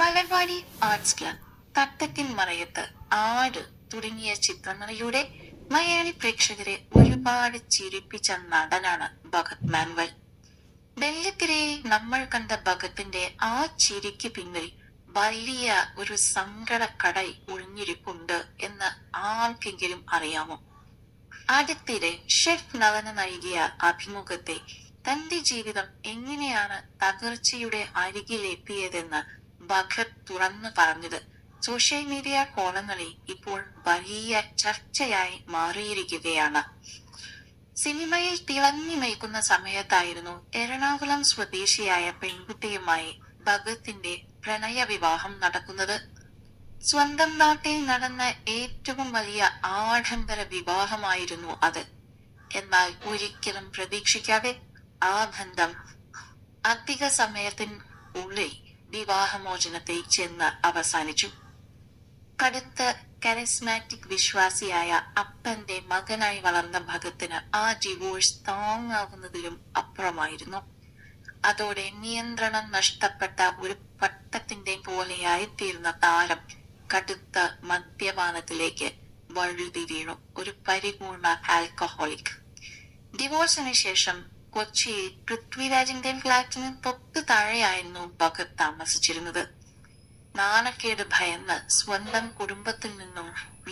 Malarvadi arts club, Thattathin Marayathu, ആട് തുടങ്ങിയ ചിത്രങ്ങളിലൂടെ മലയാളി പ്രേക്ഷകരെ ഒരുപാട് ചിരിപ്പിച്ച നടനാണ് ഭഗത് മാനുവൽ. വെള്ളിത്തിരയിൽ നമ്മൾ കണ്ട ഭഗത്തിന്റെ ആ ചിരിക്ക് പിന്നിൽ വലിയ ഒരു സങ്കടക്കടൽ ഒളിഞ്ഞിരിപ്പുണ്ട് എന്ന് ആർക്കെങ്കിലും അറിയാമോ? അടുത്തിടെ ഷെഫ് നവന നൽകിയ അഭിമുഖത്തെ തന്റെ ജീവിതം എങ്ങനെയാണ് തകർച്ചയുടെ അരികിലെത്തിയതെന്ന് ഭഗത് തുറന്നു പറഞ്ഞത് സോഷ്യൽ മീഡിയ കോളങ്ങളിൽ ഇപ്പോൾ വലിയ ചർച്ചയായി മാറിയിരിക്കുകയാണ്. സിനിമയിൽ തിളങ്ങി നിൽക്കുന്ന സമയത്തായിരുന്നു എറണാകുളം സ്വദേശിയായ പെൺകുട്ടിയുമായി ഭഗത്തിന്റെ പ്രണയ വിവാഹം നടക്കുന്നത്. സ്വന്തം നാട്ടിൽ നടന്ന ഏറ്റവും വലിയ ആഡംബര വിവാഹമായിരുന്നു അത്. എന്നാൽ ഒരിക്കലും പ്രതീക്ഷിക്കാതെ ആ ബന്ധം അധിക സമയത്തിനുള്ളിൽ വിവാഹമോചനത്തിൽ ചെന്ന് അവസാനിച്ചു. കടുത്ത കരിസ്മാറ്റിക് വിശ്വാസിയായ അപ്പന്റെ മകനായി വളർന്ന ഭഗത്തിന് ആ ഡിവോഴ്സ് താങ്ങാവുന്നതിലും അപ്പുറമായിരുന്നു. അതോടെ നിയന്ത്രണം നഷ്ടപ്പെട്ട ഒരു പട്ടത്തിന്റെ പോലെയായിത്തീർന്ന താരം കടുത്ത മദ്യപാനത്തിലേക്ക് വഴുതി വീണു. ഒരു പരിപൂർണ ആൽക്കഹോളിക്. ഡിവോഴ്സിന് ശേഷം കൊച്ചിയിൽ പൃഥ്വിരാജിന്റെ ഫ്ലാറ്റിന് തൊട്ടു താഴെയായിരുന്നു ഭഗത് താമസിച്ചിരുന്നത്. നാണക്കേട് ഭയന്ന് സ്വന്തം കുടുംബത്തിൽ നിന്നും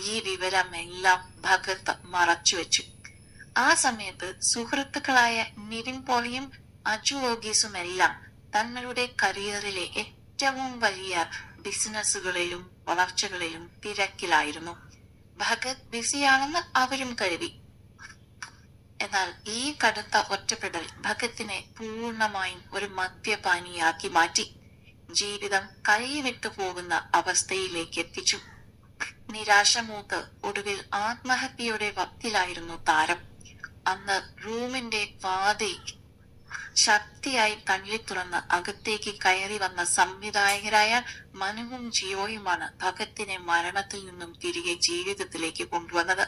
ഈ വിവരമെല്ലാം ഭഗത് മറച്ചുവെച്ചു. ആ സമയത്ത് സുഹൃത്തുക്കളായ നിവിൻ പോളിയും അജു വർഗീസുമെല്ലാം തങ്ങളുടെ കരിയറിലെ ഏറ്റവും വലിയ ബിസിനസ്സുകളിലും വളർച്ചകളിലും തിരക്കിലായിരുന്നു. ഭഗത് ബിസിയാണെന്ന് അവരും കരുതി. എന്നാൽ ഈ കടുത്ത ഒറ്റപ്പെടൽ ഭഗത്തിനെ പൂർണ്ണമായും ഒരു മദ്യപാനിയാക്കി മാറ്റി. ജീവിതം കൈവിട്ടു പോകുന്ന അവസ്ഥയിലേക്ക് എത്തിച്ചു. നിരാശ മൂത്ത് ഒടുവിൽ ആത്മഹത്യയുടെ വക്കിലായിരുന്നു താരം. അന്ന് റൂമിന്റെ വാതിൽ ശക്തിയായി തള്ളി തുറന്ന് അകത്തേക്ക് കയറി വന്ന സംവിധായകരായ മനുവും ജിയോയുമാണ് ഭഗത്തിനെ മരണത്തിൽ നിന്നും തിരികെ ജീവിതത്തിലേക്ക് കൊണ്ടുവന്നത്.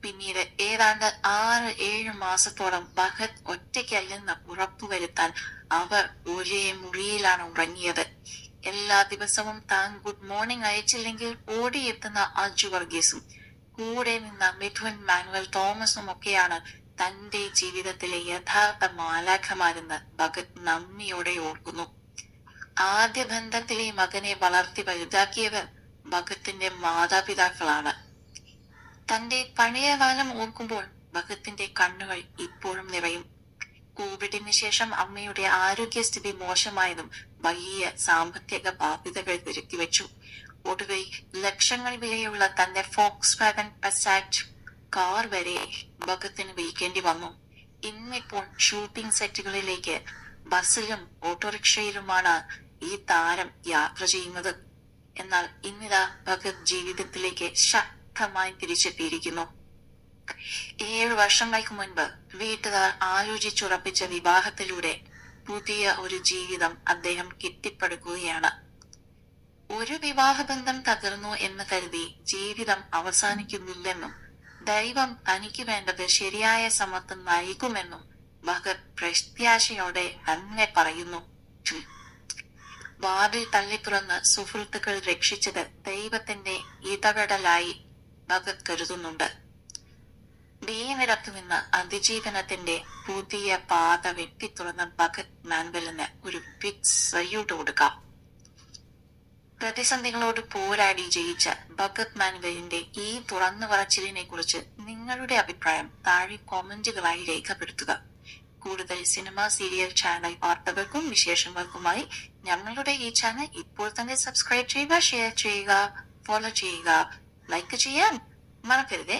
പിന്നീട് ഏതാണ്ട് 6-7 മാസത്തോളം ഭഗത് ഒറ്റയ്ക്കല്ലെന്ന് ഉറപ്പുവരുത്താൻ അവർ ഒരേ മുറിയിലാണ് ഉറങ്ങിയത്. എല്ലാ ദിവസവും താൻ ഗുഡ് മോർണിംഗ് അയച്ചില്ലെങ്കിൽ ഓടിയെത്തുന്ന അജു വർഗീസും കൂടെ നിന്ന മിഥുൻ മാനുവൽ തോമസും ഒക്കെയാണ് തന്റെ ജീവിതത്തിലെ യഥാർത്ഥ മാലാഖമാരെന്ന് ഭഗത് നന്ദിയോടെ ഓർക്കുന്നു. ആദ്യ ബന്ധത്തിലെ മകനെ വളർത്തി വലുതാക്കിയവർ ഭഗത്തിന്റെ മാതാപിതാക്കളാണ്. തന്റെ പഴയ കാലം ഓർക്കുമ്പോൾ ഭഗത്തിന്റെ കണ്ണുകൾ ഇപ്പോഴും നിറയും. കോവിഡിന് ശേഷം അമ്മയുടെ ആരോഗ്യസ്ഥിതി മോശമായതും വലിയ സാമ്പത്തിക ബാധ്യതകൾ വെച്ചു. ഒടുവിൽ ലക്ഷങ്ങൾ വിലയുള്ള തന്റെ ഫോക്സ് വാഗൺ പസാറ്റ് കാർ വരെ ഭഗത്തിന് വിൽക്കേണ്ടി വന്നു. ഇന്നിപ്പോൾ ഷൂട്ടിംഗ് സെറ്റുകളിലേക്ക് ബസ്സിലും ഓട്ടോറിക്ഷയിലുമാണ് ഈ താരം യാത്ര ചെയ്യുന്നത്. എന്നാൽ ഇന്നിതാ ഭഗത് ജീവിതത്തിലേക്ക് ശക്തമായി തിരിച്ചെത്തിയിരിക്കുന്നു. 7 വർഷങ്ങൾക്ക് മുൻപ് വീട്ടുകാർ ആലോചിച്ചുറപ്പിച്ച വിവാഹത്തിലൂടെ പുതിയ ഒരു ജീവിതം അദ്ദേഹം കെട്ടിപ്പടുക്കുകയാണ്. ഒരു വിവാഹബന്ധം തകർന്നു എന്ന് കരുതി ജീവിതം അവസാനിക്കുന്നില്ലെന്നും ദൈവം തനിക്ക് വേണ്ടത് ശരിയായ സമത്വം നൽകുമെന്നും ഭഗത് പ്രത്യാശയോടെ തന്നെ പറയുന്നു. വാതിൽ തള്ളിത്തുറന്ന് സുഹൃത്തുക്കൾ രക്ഷിച്ചത് ദൈവത്തിന്റെ ഇടപെടലായി ഭഗത് കരുതുന്നുണ്ട്. വീണിടത്തുനിന്ന് അതിജീവനത്തിന്റെ പുതിയ പാത വെട്ടിത്തുറന്ന ഭഗത് മാനുവലിന് ഒരു ബിഗ് സല്യൂട്ട് കൊടുക്കാം. പ്രതിസന്ധികളോട് പോരാടി ജയിച്ച ഭഗത് മാനുവലിന്റെ ഈ തുറന്നു പറച്ചിലിനെ കുറിച്ച് നിങ്ങളുടെ അഭിപ്രായം താഴെ കോമന്റുകളായി രേഖപ്പെടുത്തുക. കൂടുതൽ സിനിമ, സീരിയൽ, ചാനൽ വാർത്തകൾക്കും വിശേഷങ്ങൾക്കുമായി ഞങ്ങളുടെ ഈ ചാനൽ ഇപ്പോൾ തന്നെ സബ്സ്ക്രൈബ് ചെയ്യുക, ഷെയർ ചെയ്യുക, ഫോളോ ചെയ്യുക, ലൈക്ക് ചെയ്യാൻ മറക്കരുതേ.